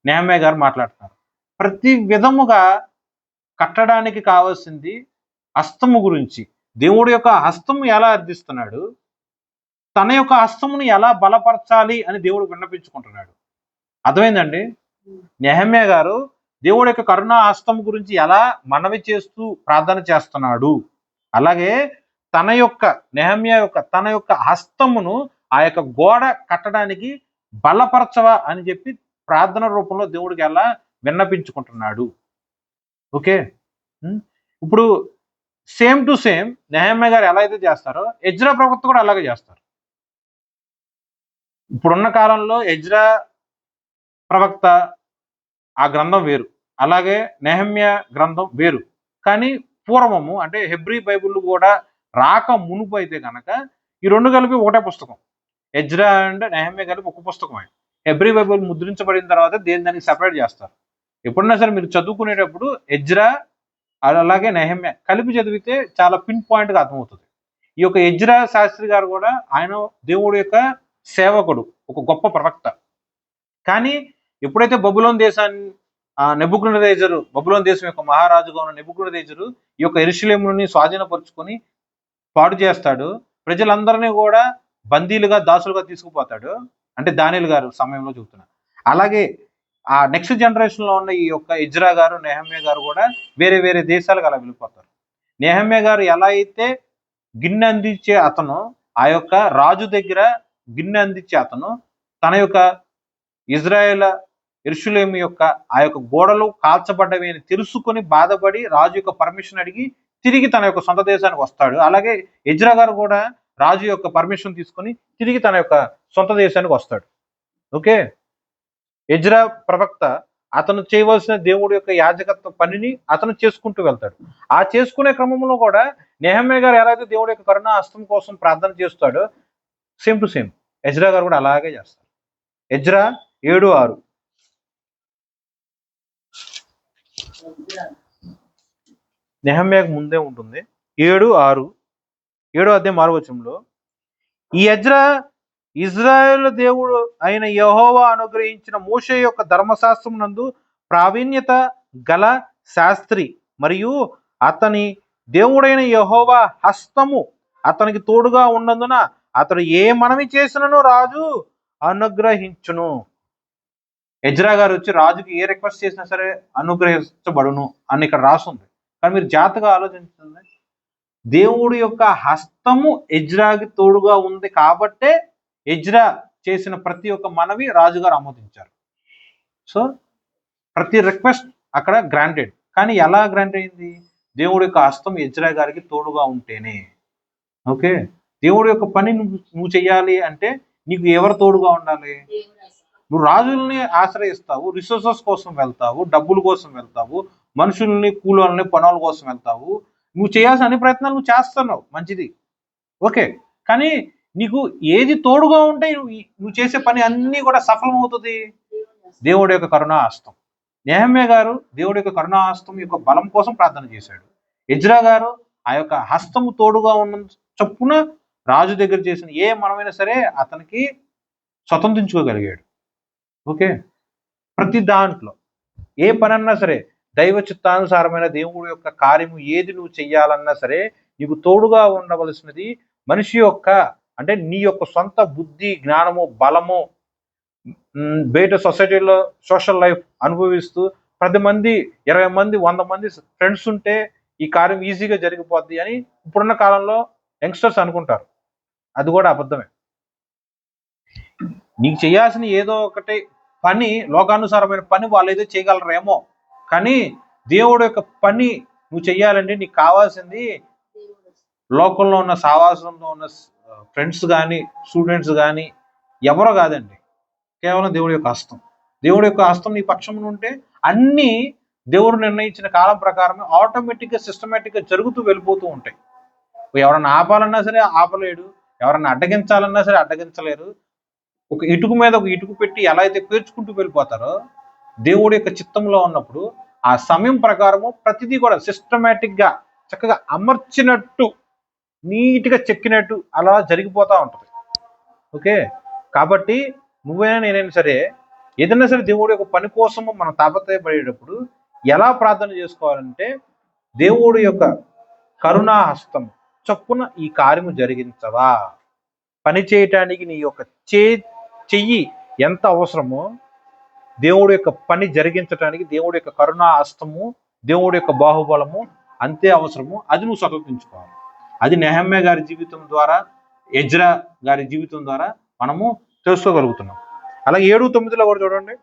నెహమ్యా గారు మాట్లాడుతున్నారు. ప్రతి విధముగా కట్టడానికి కావాల్సింది హస్తము గురించి, దేవుడి యొక్క హస్తము ఎలా అర్థిస్తున్నాడు, తన యొక్క హస్తమును ఎలా బలపరచాలి అని దేవుడు విన్నపించుకుంటున్నాడు. అర్థమైందండి? నెహమ్యా గారు దేవుడి యొక్క కరుణా హస్తం గురించి ఎలా మనవి చేస్తూ ప్రార్థన చేస్తున్నాడు, అలాగే నెహమ్యా యొక్క తన యొక్క హస్తమును ఆ యొక్క గోడ కట్టడానికి బలపరచవా అని చెప్పి ప్రార్థన రూపంలో దేవుడికి ఎలా విన్నపించుకుంటున్నాడు. ఓకే, ఇప్పుడు సేమ్ టు సేమ్ నెహమ్యా గారు ఎలా అయితే చేస్తారో ఎజ్రా ప్రవక్త కూడా అలాగే చేస్తారు. ఇప్పుడున్న కాలంలో ఎజ్రా ప్రవక్త ఆ గ్రంథం వేరు, అలాగే నెహమ్యా గ్రంథం వేరు. కానీ పూర్వము అంటే హెబ్రీ బైబిల్ కూడా రాక మునుపు అయితే కనుక ఈ రెండు కలిపి ఒకటే పుస్తకం. ఎజ్రా అండ్ నెహమ్యా కలిపి ఒక పుస్తకమే. హెబ్రీ బైబిల్ ముద్రించబడిన తర్వాత దానికి సెపరేట్ చేస్తారు. ఎప్పుడన్నా సరే మీరు చదువుకునేటప్పుడు ఎజ్రా అలాగే నెహమ్యా కలిపి చదివితే చాలా పిన్ పాయింట్గా అర్థమవుతుంది. ఈ యొక్క ఎజ్రా శాస్త్రి గారు కూడా ఆయన దేవుడి యొక్క సేవకుడు, ఒక గొప్ప ప్రవక్త. కానీ ఎప్పుడైతే బబులోన్ దేశాన్ని నెబుకద్నెజరు, బబులోన్ దేశం యొక్క మహారాజుగా ఉన్న నెబుకద్నెజరు ఈ యొక్క యెరూషలేముని స్వాధీనపరుచుకొని పాడు చేస్తాడు, ప్రజలందరినీ కూడా బందీలుగా దాసులుగా తీసుకుపోతాడు. అంటే దానియేలు గారు సమయంలో చెబుతున్నారు. అలాగే ఆ నెక్స్ట్ జనరేషన్ లో ఉన్న ఈ యొక్క ఎజ్రా గారు, నెహమ్యా గారు కూడా వేరే వేరే దేశాలకు అలా వెళ్ళిపోతారు. నెహమ్యా గారు ఎలా అయితే గిన్నె అందించే అతను, ఆ యొక్క రాజు దగ్గర గిన్నె అందించే అతను తన యొక్క యెరూషలేము యొక్క ఆ యొక్క గోడలు కాల్చబడ్డవి అని తెలుసుకొని బాధపడి రాజు యొక్క పర్మిషన్ అడిగి తిరిగి తన యొక్క సొంత దేశానికి వస్తాడు. అలాగే ఎజ్రా గారు కూడా రాజు యొక్క పర్మిషన్ తీసుకొని తిరిగి తన యొక్క సొంత దేశానికి వస్తాడు. ఓకే, ఎజ్రా ప్రవక్త అతను చేయవలసిన దేవుడి యొక్క యాజకత్వ పనిని అతను చేసుకుంటూ వెళ్తాడు. ఆ చేసుకునే క్రమంలో కూడా నెహమ్యా గారు ఎలా అయితే దేవుడి యొక్క కరుణా హస్తం కోసం ప్రార్థన చేస్తాడో సేమ్ టు సేమ్ ఎజ్రా గారు కూడా అలాగే చేస్తారు. ఎజ్రా 7:6 నెహమ్యాకు ముందే ఉంటుంది. 7:6 7వ అధ్యాయం 6వ వచనంలో, ఈ ఎజ్రా ఇజ్రాయేలు దేవుడు అయిన యెహోవా అనుగ్రహించిన మోషే యొక్క ధర్మశాస్త్రం నందు ప్రావీణ్యత గల శాస్త్రి మరియు అతని దేవుడైన యెహోవా హస్తము అతనికి తోడుగా ఉన్నందున అతడు ఏ మనవి చేసినను రాజు అనుగ్రహించును. ఎజ్రా గారు వచ్చి రాజుకి ఏ రిక్వెస్ట్ చేసినా సరే అనుగ్రహించబడును అని ఇక్కడ రాస్తుంది. కానీ మీరు జాగ్రత్తగా ఆలోచించండి, దేవుడి యొక్క హస్తము ఎజ్రాకి తోడుగా ఉంది కాబట్టే ఎజ్రా చేసిన ప్రతి ఒక్క మనవి రాజుగారు ఆమోదించారు. సో ప్రతి రిక్వెస్ట్ అక్కడ గ్రాంటెడ్. కానీ ఎలా గ్రాంట్ అయింది? దేవుడి యొక్క హస్తం ఎజ్రా గారికి తోడుగా ఉంటేనే. ఓకే, దేవుడి యొక్క పని నువ్వు చెయ్యాలి అంటే నీకు ఎవరు తోడుగా ఉండాలి? నువ్వు రాజుల్ని ఆశ్రయిస్తావు, రిసోర్సెస్ కోసం వెళ్తావు, డబ్బుల కోసం వెళ్తావు, మనుషుల్ని కూలోళ్ళని పనుల కోసం వెళ్తావు. నువ్వు చేయాల్సిన అన్ని ప్రయత్నాలు నువ్వు చేస్తున్నావు, మంచిది. ఓకే, కానీ నీకు ఏది తోడుగా ఉంటే నువ్వు చేసే పని అన్నీ కూడా సఫలమవుతుంది. దేవుడి యొక్క కరుణా హస్తం. నెహమ్యా గారు దేవుడి యొక్క కరుణా హస్తం యొక్క బలం కోసం ప్రార్థన చేశాడు. ఎజ్రా గారు ఆ యొక్క హస్తము తోడుగా ఉన్న చొప్పున రాజు దగ్గర చేసిన ఏ మనమైనా సరే అతనికి స్వతంత్రించుకోగలిగాడు. ఓకే, ప్రతి దాంట్లో ఏ పని అన్నా సరే దైవ చిత్తానుసారమైన దేవుడి యొక్క కార్యము ఏది నువ్వు చెయ్యాలన్నా సరే నీకు తోడుగా ఉండవలసినది మనిషి యొక్క, అంటే నీ యొక్క సొంత బుద్ధి, జ్ఞానము, బలము, బయట సొసైటీలో సోషల్ లైఫ్ అనుభవిస్తూ 10 మంది 20 మంది 100 మంది ఫ్రెండ్స్ ఉంటే ఈ కార్యం ఈజీగా జరిగిపోద్ది అని ఇప్పుడున్న కాలంలో యంగ్స్టర్స్ అనుకుంటారు. అది కూడా అబద్ధమే. నీకు చేయాల్సిన ఏదో ఒకటి పని, లోకానుసారమైన పని వాళ్ళు ఏదో చేయగలరేమో, కానీ దేవుడు యొక్క పని నువ్వు చెయ్యాలంటే నీకు కావాల్సింది లోకంలో ఉన్న సావాసంలో ఉన్న ఫ్రెండ్స్ కానీ స్టూడెంట్స్ కానీ ఎవరో కాదండి, కేవలం దేవుడి యొక్క హస్తం. దేవుడి యొక్క హస్తం నీ పక్షమున ఉంటే అన్నీ దేవుడు నిర్ణయించిన కాలం ప్రకారం ఆటోమేటిక్గా సిస్టమేటిక్గా జరుగుతూ వెళ్ళిపోతూ ఉంటాయి. ఎవరన్నా ఆపాలన్నా సరే ఆపలేడు, ఎవరన్నా అడ్డగించాలన్నా సరే అడ్డగించలేరు. ఒక ఇటుకు మీద ఒక ఇటుకు పెట్టి ఎలా అయితే పేర్చుకుంటూ వెళ్ళిపోతారో దేవుడి యొక్క చిత్తంలో ఉన్నప్పుడు ఆ సమయం ప్రకారము ప్రతిదీ కూడా సిస్టమేటిక్గా చక్కగా అమర్చినట్టు నీట్గా చెక్కినట్టు అలా జరిగిపోతూ ఉంటుంది. ఓకే, కాబట్టి నువ్వైనా నేనైనా సరే ఏదైనా సరే దేవుడి యొక్క పని కోసము మనం తాపత్రయపడేటప్పుడు ఎలా ప్రార్థన చేసుకోవాలంటే, దేవుడి యొక్క కరుణా హస్తం చొప్పున ఈ కార్యము జరిగించవా, పని చేయటానికి నీ యొక్క చెయ్యి ఎంత అవసరమో దేవుడి యొక్క పని జరిగించడానికి దేవుడి యొక్క కరుణా హస్తము, దేవుడి యొక్క బాహుబలము అంతే అవసరము. అది నువ్వు స్వతంత్రించుకోవాలి. అది నెహమ్యా గారి జీవితం ద్వారా, ఎజ్రా గారి జీవితం ద్వారా మనము తెలుసుకోగలుగుతున్నాం. అలాగే 7:9 కూడా చూడండి.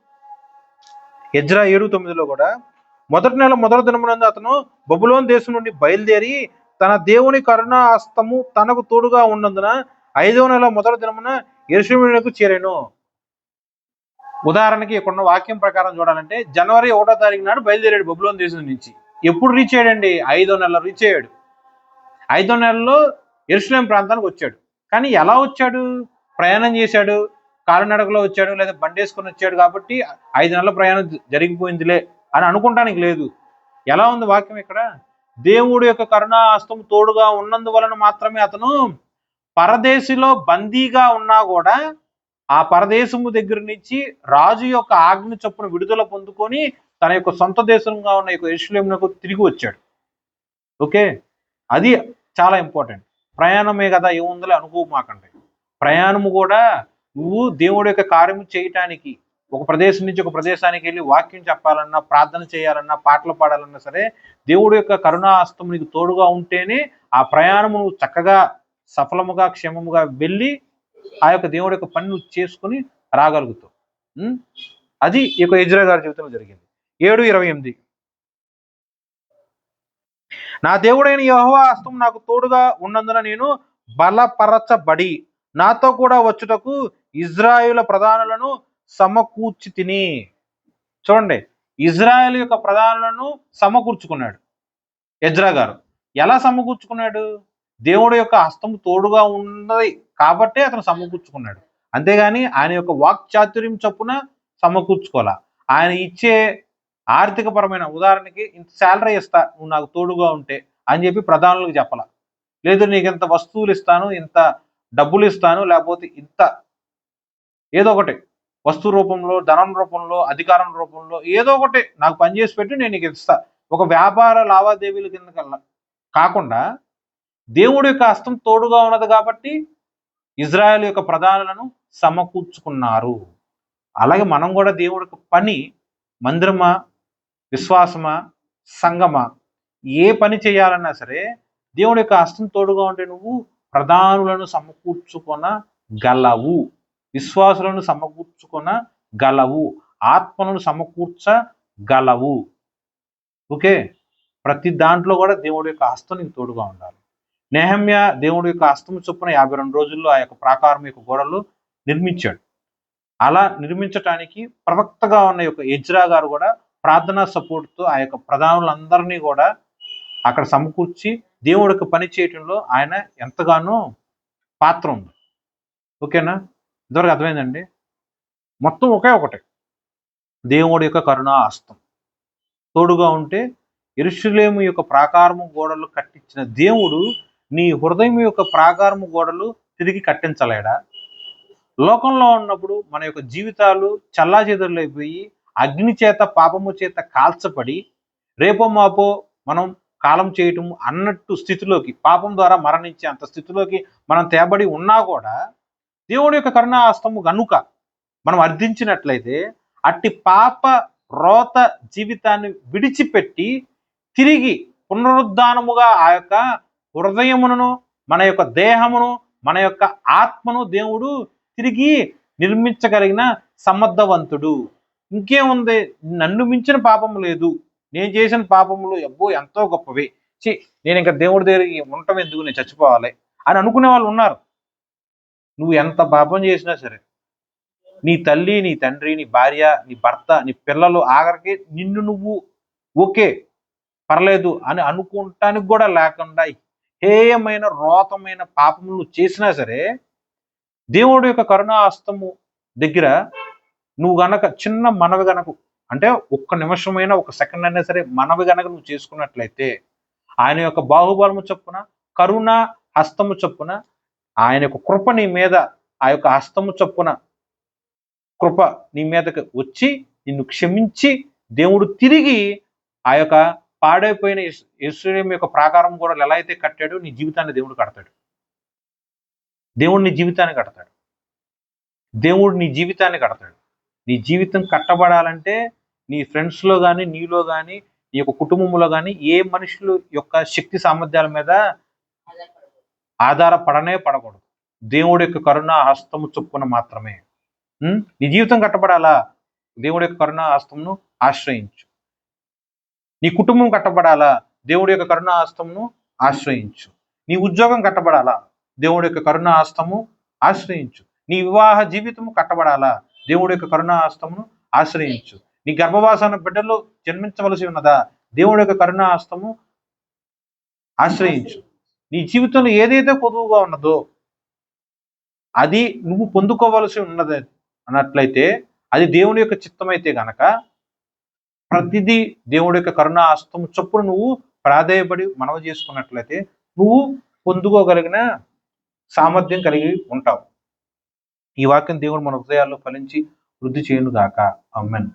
ఎజ్రా 7:9 కూడా, మొదటి నెల మొదటి దినమునందు అతను బబులోను దేశం నుండి బయలుదేరి తన దేవుని కరుణా హస్తము తనకు తోడుగా ఉన్నందున 5వ నెల మొదటి దినమున యెరూషలేమునకు చేరాను. ఉదాహరణకి ఇక్కడ వాక్యం ప్రకారం చూడాలంటే జనవరి 1వ తారీఖు నాడు బయలుదేరాడు బబులోను దేశం నుంచి. ఎప్పుడు రీచ్ అయ్యాడండి? 5వ నెలలో రీచ్ అయ్యాడు. 5వ నెలలో యెరూషలేము ప్రాంతానికి వచ్చాడు. కానీ ఎలా వచ్చాడు? ప్రయాణం చేశాడు, కాలినడకలో వచ్చాడు, లేదా బండేసుకొని వచ్చాడు. కాబట్టి 5 నెలల ప్రయాణం జరిగిపోయిందిలే అని అనుకుంటానికి లేదు. ఎలా ఉంది వాక్యం ఇక్కడ? దేవుడి యొక్క కరుణా హస్తం తోడుగా ఉన్నందువలన మాత్రమే అతను పరదేశిలో బందీగా ఉన్నా కూడా ఆ పరదేశము దగ్గర నుంచి రాజు యొక్క ఆజ్ఞ చొప్పున విడుదల పొందుకొని తన యొక్క సొంత దేశంగా ఉన్న యొక్క యెరూషలేమునకు తిరిగి వచ్చాడు. ఓకే, అది చాలా ఇంపార్టెంట్. ప్రయాణమే కదా, ఏముందలే అనుకోమాకండి. ప్రయాణము కూడా నువ్వు దేవుడి యొక్క కార్యము చేయటానికి ఒక ప్రదేశం నుంచి ఒక ప్రదేశానికి వెళ్ళి వాక్యం చెప్పాలన్నా, ప్రార్థన చేయాలన్నా, పాటలు పాడాలన్నా సరే దేవుడి యొక్క కరుణా హస్తం నీకు తోడుగా ఉంటేనే ఆ ప్రయాణము నువ్వు చక్కగా సఫలముగా క్షేమముగా వెళ్ళి ఆ యొక్క దేవుడి యొక్క పని నువ్వు చేసుకుని రాగలుగుతావు. అది ఈ యొక్క ఎజ్రా గారి జీవితంలో జరిగింది. 7:28, నా దేవుడైన యెహోవా హస్తం నాకు తోడుగా ఉన్నందున నేను బలపరచబడి నాతో కూడా వచ్చుటకు ఇజ్రాయేలు ప్రధానులను సమకూర్చి తిని. చూడండి, ఇజ్రాయేల్ యొక్క ప్రధానులను సమకూర్చుకున్నాడు ఎజ్రా గారు. ఎలా సమకూర్చుకున్నాడు? దేవుడి యొక్క హస్తం తోడుగా ఉన్నది కాబట్టే అతను సమకూర్చుకున్నాడు. అంతేగాని ఆయన యొక్క వాక్చాతుర్యం చొప్పున సమకూర్చుకోవాలా. ఆయన ఇచ్చే ఆర్థికపరమైన, ఉదాహరణకి ఇంత శాలరీ ఇస్తా నువ్వు నాకు తోడుగా ఉంటే అని చెప్పి ప్రధానులకు చెప్పాల. లేదు నీకు ఇంత వస్తువులు ఇస్తాను, ఇంత డబ్బులు ఇస్తాను, లేకపోతే ఇంత ఏదో ఒకటి వస్తు రూపంలో, ధనం రూపంలో, అధికారం రూపంలో ఏదో ఒకటి నాకు పనిచేసి పెట్టి నేను నీకు ఇస్తా, ఒక వ్యాపార లావాదేవీల కింద కల్లా కాకుండా దేవుడి యొక్క హస్తం తోడుగా ఉన్నది కాబట్టి ఇజ్రాయెల్ యొక్క ప్రధానులను సమకూర్చుకున్నారు. అలాగే మనం కూడా దేవుడి యొక్క పని, మందిరమా, విశ్వాసమా, సంఘమా, ఏ పని చేయాలన్నా సరే దేవుడి యొక్క హస్తం తోడుగా ఉంటే నువ్వు ప్రధానులను సమకూర్చుకొనగలవు, విశ్వాసులను సమకూర్చుకొనగలవు, ఆత్మలను సమకూర్చగలవు. ఓకే, ప్రతి దాంట్లో కూడా దేవుడి యొక్క హస్తం నీకు తోడుగా ఉండాలి. నెహమ్యా దేవుడి యొక్క హస్తం చొప్పున 52 రోజుల్లో ఆ యొక్క ప్రాకారం యొక్క గోడలు నిర్మించాడు. అలా నిర్మించటానికి ప్రవక్తగా ఉన్న యొక్క ఎజ్రా గారు కూడా ప్రార్థనా సపోర్ట్తో ఆ యొక్క ప్రధానులందరినీ కూడా అక్కడ సమకూర్చి దేవుడి యొక్క పని చేయటంలో ఆయన ఎంతగానో పాత్ర ఉంది. ఓకేనా, ఇంతవరకు అర్థమైందండి? మొత్తం ఒకే ఒకటి, దేవుడి యొక్క కరుణా హస్తం తోడుగా ఉంటే యెరూషలేము యొక్క ప్రాకారము గోడలు కట్టించిన దేవుడు నీ హృదయం యొక్క ప్రాకారము గోడలు తిరిగి కట్టించలేడా? లోకంలో ఉన్నప్పుడు మన యొక్క జీవితాలు చల్లాచెదరులైపోయి అగ్ని చేత, పాపము చేత కాల్చబడి రేపో మాపో మనం కాలం చేయటం అన్నట్టు స్థితిలోకి, పాపం ద్వారా మరణించే అంత స్థితిలోకి మనం తేబడి ఉన్నా కూడా దేవుడి యొక్క కరుణా హస్తము గనుక మనం అర్థించినట్లయితే అట్టి పాప రోత జీవితాన్ని విడిచిపెట్టి తిరిగి పునరుద్ధానముగా ఆ యొక్క హృదయమును, మన యొక్క దేహమును, మన యొక్క ఆత్మను దేవుడు తిరిగి నిర్మించగలిగిన సమర్థవంతుడు. ఇంకేముంది? నన్ను మించిన పాపము లేదు, నేను చేసిన పాపములు ఎంతో గొప్పవి, చి నేను ఇంకా దేవుడి దగ్గరికి ఉండటం ఎందుకు, నేను చచ్చిపోవాలి అని అనుకునే వాళ్ళు ఉన్నారు. నువ్వు ఎంత పాపం చేసినా సరే, నీ తల్లి, నీ తండ్రి, నీ భార్య, నీ భర్త, నీ పిల్లలు, ఆఖరికి నిన్ను నువ్వు ఓకే పర్లేదు అని అనుకుంటానికి కూడా లేకుండా హేయమైన రోతమైన పాపములు నువ్వు చేసినా సరే, దేవుడి యొక్క కరుణా హస్తము దగ్గర నువ్వు గనక చిన్న మనవి గనక, అంటే ఒక్క నిమిషమైనా ఒక సెకండ్ అయినా సరే మనవి గనక నువ్వు చేసుకున్నట్లయితే, ఆయన యొక్క బాహుబలము చొప్పున, కరుణ హస్తము చొప్పున, ఆయన యొక్క కృప నీ మీద, ఆ యొక్క హస్తము చొప్పున కృప నీ మీదకి వచ్చి నిన్ను క్షమించి, దేవుడు తిరిగి ఆ యొక్క పాడైపోయిన యెరూషలేము యొక్క ప్రాకారం కూడా ఎలా అయితే కట్టాడో నీ జీవితాన్ని దేవుడు కడతాడు. దేవుడు నీ జీవితాన్ని కడతాడు. దేవుడు నీ జీవితాన్ని కడతాడు. నీ జీవితం కట్టబడాలంటే నీ ఫ్రెండ్స్లో కానీ, నీలో కానీ, నీ యొక్క కుటుంబంలో కానీ ఏ మనుషుల యొక్క శక్తి సామర్థ్యాల మీద ఆధారపడనే పడకూడదు. దేవుడి యొక్క కరుణా హస్తము చొప్పున మాత్రమే. నీ జీవితం కట్టబడాలా, దేవుడి యొక్క కరుణా హస్తమును ఆశ్రయించు. నీ కుటుంబం కట్టబడాలా, దేవుడి యొక్క కరుణా హస్తమును ఆశ్రయించు. నీ ఉద్యోగం కట్టబడాలా, దేవుడి యొక్క కరుణా హస్తము ఆశ్రయించు. నీ వివాహ జీవితము కట్టబడాలా, దేవుడి యొక్క కరుణా హస్తమును ఆశ్రయించు. నీ గర్భవాసాన బిడ్డలు జన్మించవలసి ఉన్నదా, దేవుడి యొక్క కరుణా హస్తము ఆశ్రయించు. నీ జీవితంలో ఏదైతే పొదువుగా ఉన్నదో అది నువ్వు పొందుకోవలసి ఉన్నది అన్నట్లయితే, అది దేవుని యొక్క చిత్తమైతే గనక ప్రతిదీ దేవుడి యొక్క కరుణా హస్తము చొప్పున నువ్వు ప్రాధేయపడి మనవి చేసుకున్నట్లయితే నువ్వు పొందుకోగలిగిన సామర్థ్యం కలిగి ఉంటావు. ఈ వాక్యం దేవుడు మన హృదయాల్లో ఫలించి వృద్ధి చేయును గాక. ఆమేన్.